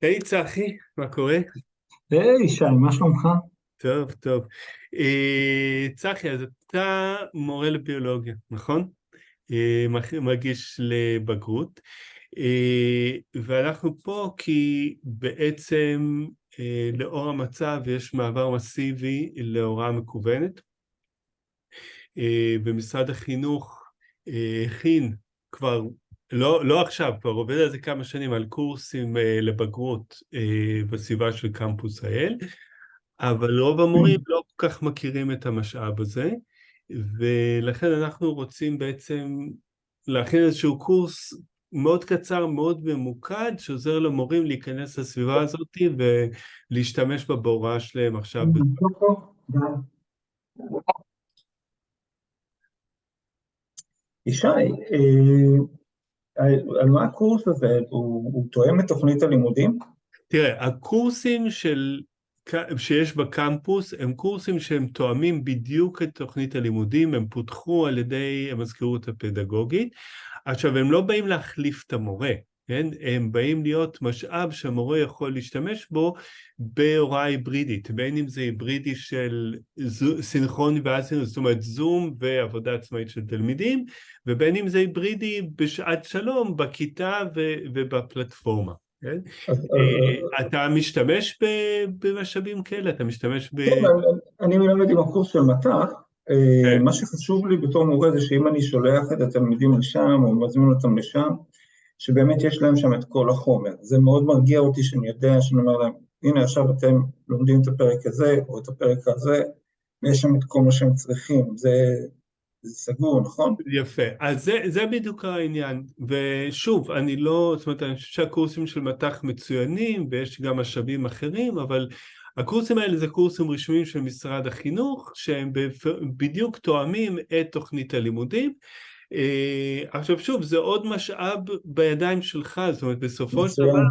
היי צחי, מה קורה? היי, שי, מה שלומך? טוב, טוב. צחי, אז אתה מורה לביולוגיה, נכון? מגיש לבגרות. ואנחנו פה כי בעצם לאור המצב יש מעבר מסיבי להוראה מקוונת. ומשרד החינוך הכין כבר, לא עכשיו, כבר עובד על זה כמה שנים, על קורסים לבגרות בסביבה של קמפוס האל, אבל רוב המורים לא כל כך מכירים את המשאב הזה, ולכן אנחנו רוצים בעצם להכין איזשהו קורס מאוד קצר, מאוד ממוקד, שעוזר למורים להיכנס לסביבה הזאת ולהשתמש בה בהוראה שלהם עכשיו. ישי, על מה הקורס הזה? הוא תואם את תוכנית הלימודים? תראה, הקורסים שיש בקמפוס הם קורסים שהם תואמים בדיוק את תוכנית הלימודים, הם פותחו על ידי המזכירות הפדגוגית. עכשיו, הם לא באים להחליף את המורה, כן? הם באים להיות משאב שהמורה יכול להשתמש בו בהוראה היברידית, בין אם זה היברידי של סינכרוני ואסינכרוני, זאת אומרת זום ועבודה עצמאית של תלמידים, ובין אם זה היברידי בשעת שלום בכיתה ובפלטפורמה. כן? אתה משתמש במשאבים כאלה? אתה משתמש כן, אני מלמד עם הקורס של מט"ח. מה שחשוב לי בתור מורה זה שאם אני שולח את התלמידים לשם או מזמין אותם לשם, שבאמת יש להם שם את כל החומר. זה מאוד מרגיע אותי שאני יודע, שאני אומר להם, הנה עכשיו אתם לומדים את הפרק הזה או את הפרק הזה, ויש שם את כל מה שהם צריכים. זה סגור, נכון? יפה, אז זה בדיוק העניין, ושוב, אני לא, זאת אומרת, אני חושב שהקורסים של מט"ח מצוינים, ויש גם משאבים אחרים, אבל הקורסים האלה זה קורסים רשמיים של משרד החינוך, שהם בדיוק תואמים את תוכנית הלימודים. עכשיו שוב, זה עוד משאב בידיים שלך, זאת אומרת, בסופו של דבר, מצוין.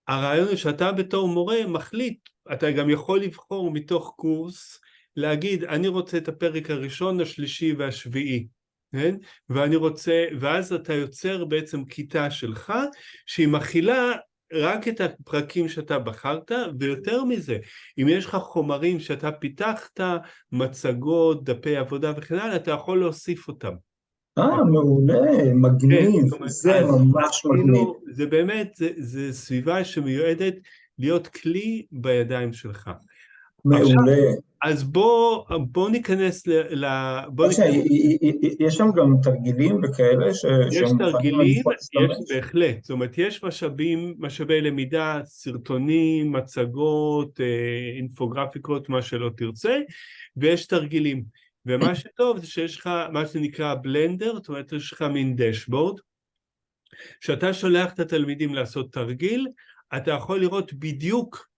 הרעיון הוא שאתה בתור מורה מחליט, אתה גם יכול לבחור מתוך קורס, להגיד אני רוצה את הפרק הראשון, השלישי והשביעי, כן? ואני רוצה, ואז אתה יוצר בעצם כיתה שלך, שהיא מכילה רק את הפרקים שאתה בחרת, ויותר מזה, אם יש לך חומרים שאתה פיתחת, מצגות, דפי עבודה וכן הלאה, אתה יכול להוסיף אותם. מעולה, כן, מגניב, זאת אומרת, זה אז ממש מגניב. כאילו, זה באמת, זה סביבה שמיועדת להיות כלי בידיים שלך. עכשיו, מעולה. אז בוא ניכנס בוא רק ניכנס, יש שם גם תרגילים וכאלה יש שהם מוכנים, אני תרגילים, יכול יש להשתמש? בהחלט, זאת אומרת, יש משאבי למידה, סרטונים, מצגות, אינפוגרפיקות, מה שלא תרצה, ויש תרגילים. ומה שטוב זה שיש לך מה שנקרא בלנדר, זאת אומרת, יש לך מין דשבורד, כשאתה שולח את התלמידים לעשות תרגיל, אתה יכול לראות בדיוק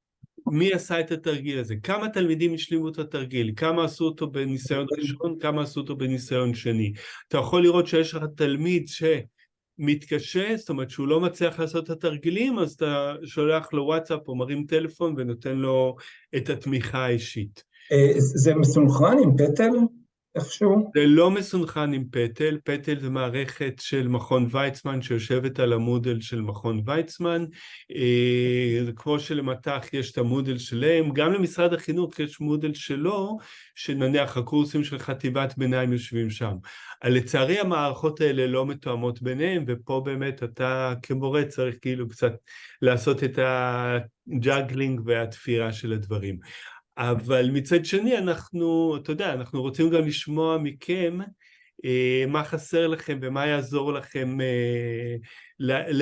מי עשה את התרגיל הזה, כמה תלמידים השלימו את התרגיל, כמה עשו אותו בניסיון ראשון, כמה עשו אותו בניסיון שני. אתה יכול לראות שיש לך תלמיד שמתקשה, זאת אומרת שהוא לא מצליח לעשות את התרגילים, אז אתה שולח לו וואטסאפ או מרים טלפון ונותן לו את התמיכה האישית. זה מסונכרן עם פטל איכשהו? זה לא מסונכרן עם פטל, פטל זה מערכת של מכון ויצמן שיושבת על המודל של מכון ויצמן, כמו שלמט"ח יש את המודל שלהם, גם למשרד החינוך יש מודל שלו, שנניח הקורסים של חטיבת ביניים יושבים שם. לצערי המערכות האלה לא מתואמות ביניהם, ופה באמת אתה כמורה צריך כאילו קצת לעשות את הג'אגלינג והתפירה של הדברים. אבל מצד שני אנחנו, אתה יודע, אנחנו רוצים גם לשמוע מכם מה חסר לכם ומה יעזור לכם,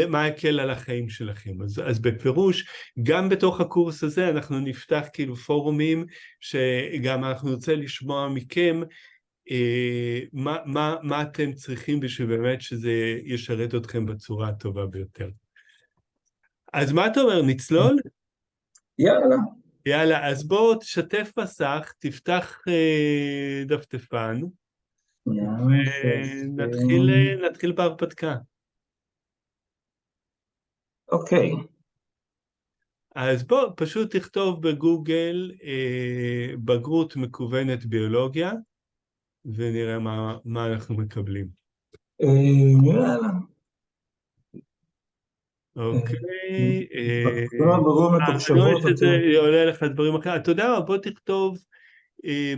מה יקל על החיים שלכם. אז בפירוש, גם בתוך הקורס הזה אנחנו נפתח כאילו פורומים, שגם אנחנו נרצה לשמוע מכם מה אתם צריכים בשביל באמת שזה ישרת אתכם בצורה הטובה ביותר. אז מה אתה אומר, נצלול? יאללה. יאללה, אז בואו תשתף מסך, תפתח דפדפן, ונתחיל בהרפתקה. אוקיי. אז בואו פשוט תכתוב בגוגל בגרות מקוונת ביולוגיה, ונראה מה אנחנו מקבלים. יאללה. אוקיי. בגרות אני רואה מתוקשבות, שזה עולה לך דברים אחרים. אתה יודע מה? בוא תכתוב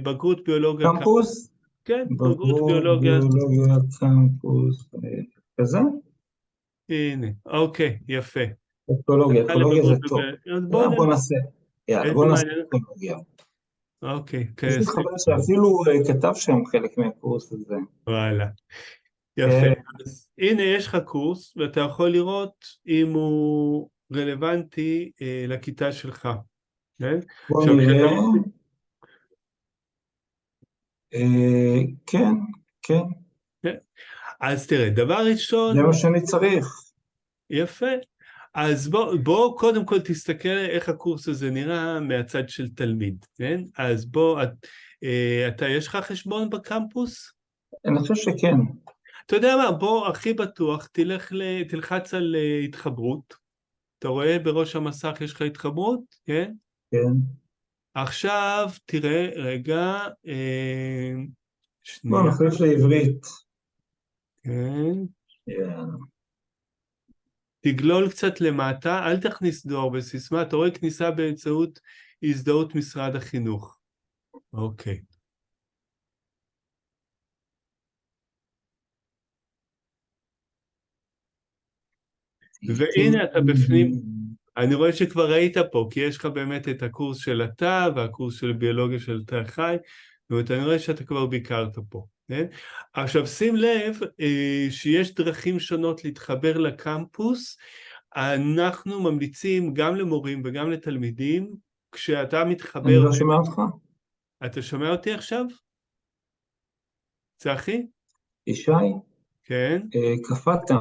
בגרות ביולוגיה. קמפוס, כן, בגרות בגרות ביולוגיה. ביולוגיה קמפוס, כזה? הנה, אוקיי, יפה. אקולוגיה, אקולוגיה זה טוב. אז בוא בוא נעשה, יאללה, איזה בוא נעשה מעניין. אקולוגיה. אוקיי, יש לי חבר שאפילו כתב שם חלק מהקורס הזה. וואלה. יפה. כן, אז הנה יש לך קורס, ואתה יכול לראות אם הוא רלוונטי לכיתה שלך. כן? בוא עכשיו, כשאתה... נראה. כן, כן, כן. אז תראה, דבר זה ראשון, מה שאני צריך. יפה. אז בוא קודם כל תסתכל איך הקורס הזה נראה מהצד של תלמיד, כן? אז יש לך חשבון בקמפוס? אני חושב שכן. אתה יודע מה, בוא הכי בטוח, תלחץ על התחברות. אתה רואה בראש המסך יש לך התחברות, כן? כן. עכשיו תראה, רגע, בוא שנייה, נחליף לעברית. כן? יאללה. תגלול קצת למטה, אל תכניס דואר בסיסמה, אתה רואה כניסה באמצעות הזדהות משרד החינוך. אוקיי. והנה אתה בפנים, אני רואה שכבר היית פה, כי יש לך באמת את הקורס של התא והקורס של ביולוגיה של תא חי, זאת אומרת, אני רואה שאתה כבר ביקרת פה. כן? עכשיו שים לב שיש דרכים שונות להתחבר לקמפוס, אנחנו ממליצים גם למורים וגם לתלמידים, כשאתה אני מתחבר... לא שומע אותך. אתה שומע אותי עכשיו? צחי? ישי, כן. קפאת.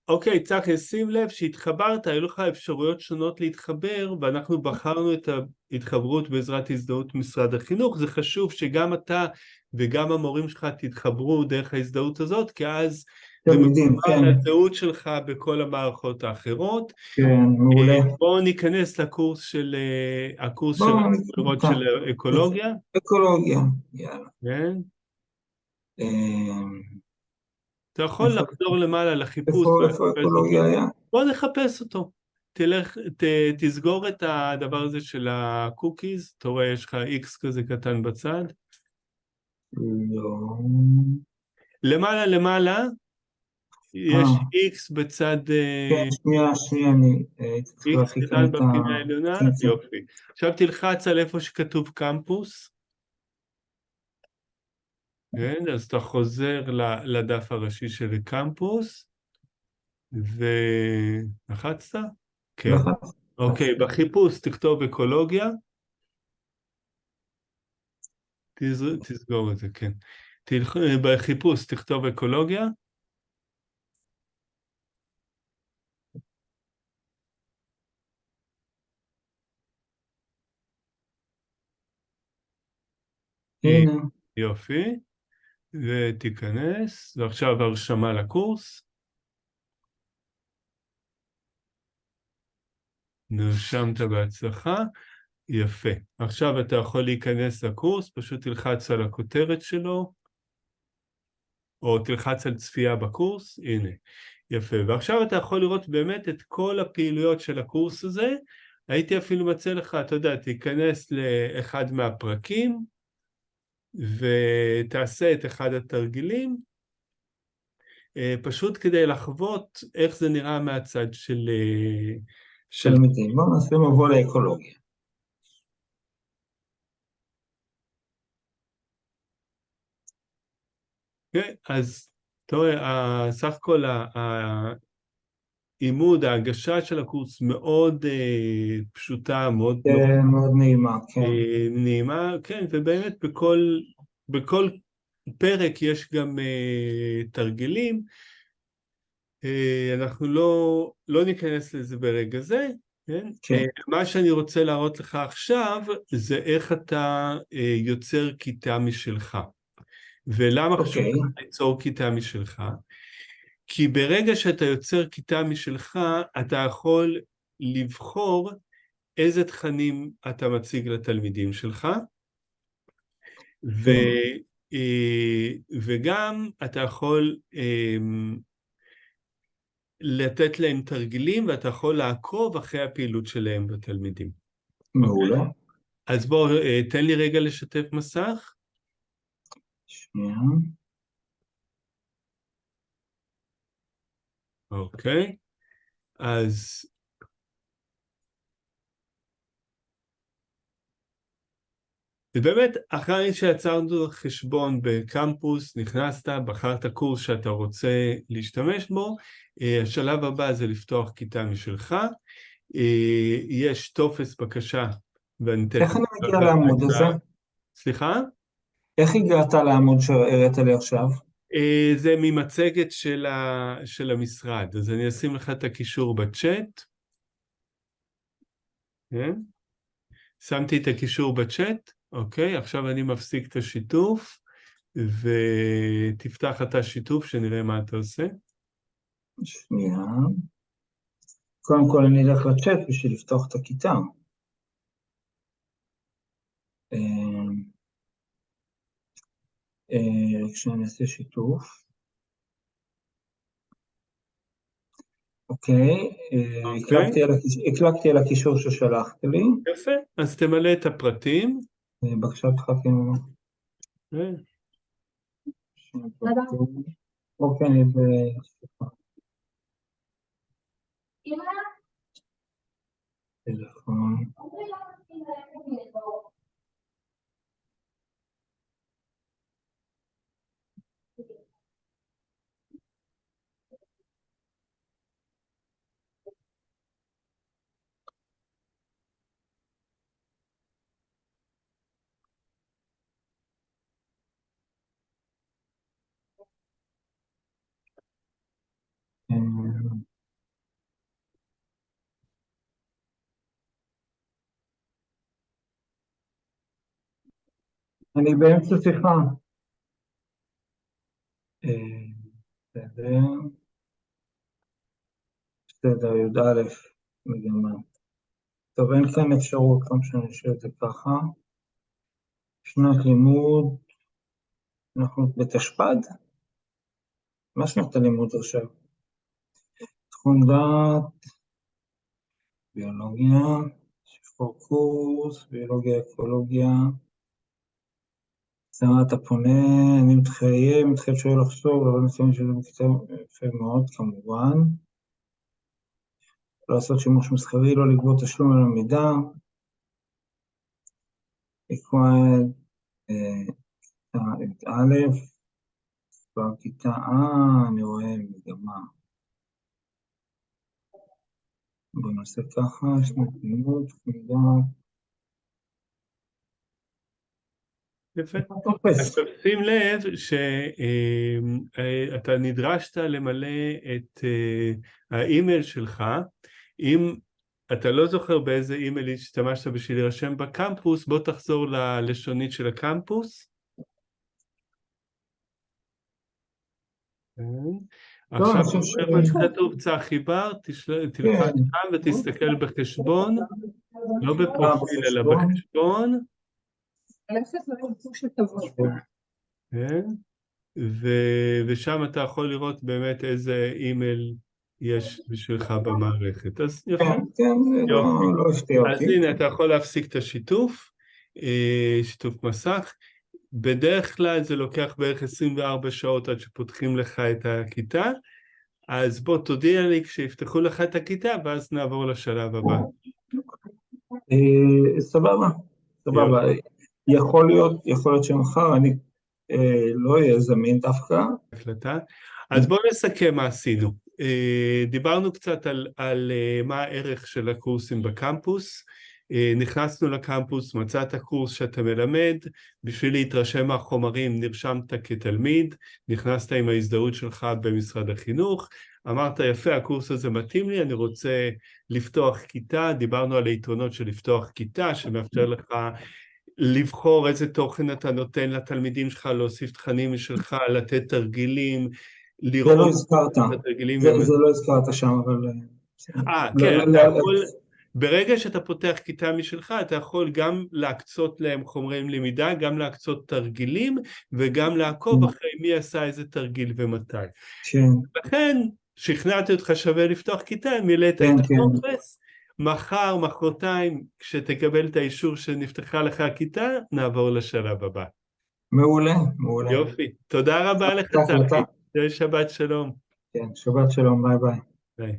אוקיי, צחי, שים לב שהתחברת, היו לך אפשרויות שונות להתחבר, ואנחנו בחרנו את ההתחברות בעזרת הזדהות משרד החינוך. זה חשוב שגם אתה וגם המורים שלך תתחברו דרך ההזדהות הזאת, כי אז זה תלמידים, מחובר כן, לזהות שלך בכל המערכות האחרות. כן, מעולה. בואו ניכנס לקורס של בואו לראות נקרא. של אקולוגיה. אקולוגיה, יאללה. כן. אה, אתה יכול איפה לחזור למעלה לחיפוש איפה ולחפש אקולוגיה אותו. היה? בוא נחפש אותו. תסגור את הדבר הזה של הקוקיז, אתה רואה יש לך X כזה קטן בצד. לא. למעלה למעלה יש אה, X בצד כן, שנייה, אני הייתי צריך X להרחיק כאן קטן את ה... בפינה העליונה, כן, כן. יופי. עכשיו תלחץ על איפה שכתוב קמפוס, כן, אז אתה חוזר לדף הראשי של קמפוס, ולחצת? כן. לחץ. אוקיי, בחיפוש תכתוב אקולוגיה, תסגור את זה, כן. בחיפוש תכתוב אקולוגיה, הנה. יופי, ותיכנס, ועכשיו הרשמה לקורס, נרשמת בהצלחה, יפה. עכשיו אתה יכול להיכנס לקורס, פשוט תלחץ על הכותרת שלו, או תלחץ על צפייה בקורס, הנה, יפה. ועכשיו אתה יכול לראות באמת את כל הפעילויות של הקורס הזה, הייתי אפילו מציע לך, אתה יודע, תיכנס לאחד מהפרקים, ותעשה את אחד התרגילים, פשוט כדי לחוות איך זה נראה מהצד של... תלמידים. בואו נעשה מבוא לאקולוגיה. כן, אז אתה רואה, סך הכל העימוד, ההגשה של הקורס מאוד פשוטה, מאוד נוחה, כן, מאוד נעימה, כן. נעימה, כן, ובאמת בכל פרק יש גם תרגילים, אנחנו לא ניכנס לזה ברגע זה, כן? כן. מה שאני רוצה להראות לך עכשיו זה איך אתה יוצר כיתה משלך. ולמה חשוב אוקיי. לך ליצור כיתה משלך? כי ברגע שאתה יוצר כיתה משלך, אתה יכול לבחור איזה תכנים אתה מציג לתלמידים שלך, כן. וגם אתה יכול לתת להם תרגילים, ואתה יכול לעקוב אחרי הפעילות שלהם בתלמידים. מעולה. אז בוא, תן לי רגע לשתף מסך. שנייה. אוקיי, אז ובאמת, אחרי שיצרנו חשבון בקמפוס, נכנסת, בחרת קורס שאתה רוצה להשתמש בו, השלב הבא זה לפתוח כיתה משלך, יש טופס בקשה, ואני תכף... איך אני מגיע לעמוד הזה? סליחה? איך הגעת לעמוד שהראית לי עכשיו? זה ממצגת של המשרד, אז אני אשים לך את הקישור בצ'אט. כן? שמתי את הקישור בצ'אט, אוקיי, עכשיו אני מפסיק את השיתוף, ותפתח את השיתוף שנראה מה אתה עושה. שנייה. קודם כל אני אלך לצ'אט בשביל לפתוח את הכיתה. כשאני אעשה שיתוף. אוקיי, הקלקתי על הקישור ששלחתי לי. יפה, אז תמלא את הפרטים. בבקשה תחכים. אוקיי, אני טלפון. אני באמצע שיחה. בסדר, י"א, מגמה. טוב, אין כאן אפשרות, לא משנה נשאיר את זה ככה. שנת לימוד, אנחנו בתשפ"ד? מה שנת הלימוד עכשיו? תחום דעת, ביולוגיה, שפור קורס, ביולוגיה, אקולוגיה, סערת הפונה, אני מתחייב שלא לחשוב, אבל נציין שזה בכתב יפה מאוד, כמובן. לא לעשות שימוש מסחרי, לא לגבות תשלום על המידע. לקרוא את א', בכיתה, אני רואה מגמה. בואו נעשה ככה, שנת לימוד, מידע. יפה. אז שים לב שאתה נדרשת למלא את האימייל שלך. אם אתה לא זוכר באיזה אימייל השתמשת בשביל להירשם בקמפוס, בוא תחזור ללשונית של הקמפוס. עכשיו כתוב צחי בר, תלחץ שם ותסתכל בחשבון, לא בפרופיל אלא בחשבון. ושם אתה יכול לראות באמת איזה אימייל יש בשבילך במערכת. אז יפה. אז הנה, אתה יכול להפסיק את השיתוף, שיתוף מסך. בדרך כלל זה לוקח בערך 24 שעות עד שפותחים לך את הכיתה, אז בוא תודיע לי כשיפתחו לך את הכיתה, ואז נעבור לשלב הבא. סבבה. יכול להיות שמחר אני לא אהיה זמין דווקא. אז בואו נסכם מה עשינו. דיברנו קצת על מה הערך של הקורסים בקמפוס. נכנסנו לקמפוס, מצאת הקורס שאתה מלמד, בשביל להתרשם מהחומרים נרשמת כתלמיד, נכנסת עם ההזדהות שלך במשרד החינוך, אמרת יפה, הקורס הזה מתאים לי, אני רוצה לפתוח כיתה, דיברנו על היתרונות של לפתוח כיתה, שמאפשר לך לבחור איזה תוכן אתה נותן לתלמידים שלך, להוסיף תכנים שלך, לתת תרגילים, לראות זה לא הזכרת, זה לא הזכרת שם, אבל... כן, אתה יכול... ברגע שאתה פותח כיתה משלך, אתה יכול גם להקצות להם חומרי למידה, גם להקצות תרגילים, וגם לעקוב אחרי מי עשה איזה תרגיל ומתי. לכן, שכנעתי אותך שווה לפתוח כיתה, מילאת את הטופס, מחר, מחרתיים, כשתקבל את האישור שנפתחה לך הכיתה, נעבור לשלב הבא. מעולה, מעולה. יופי. תודה רבה לך, צחי. שבת שלום. כן, שבת שלום, ביי ביי.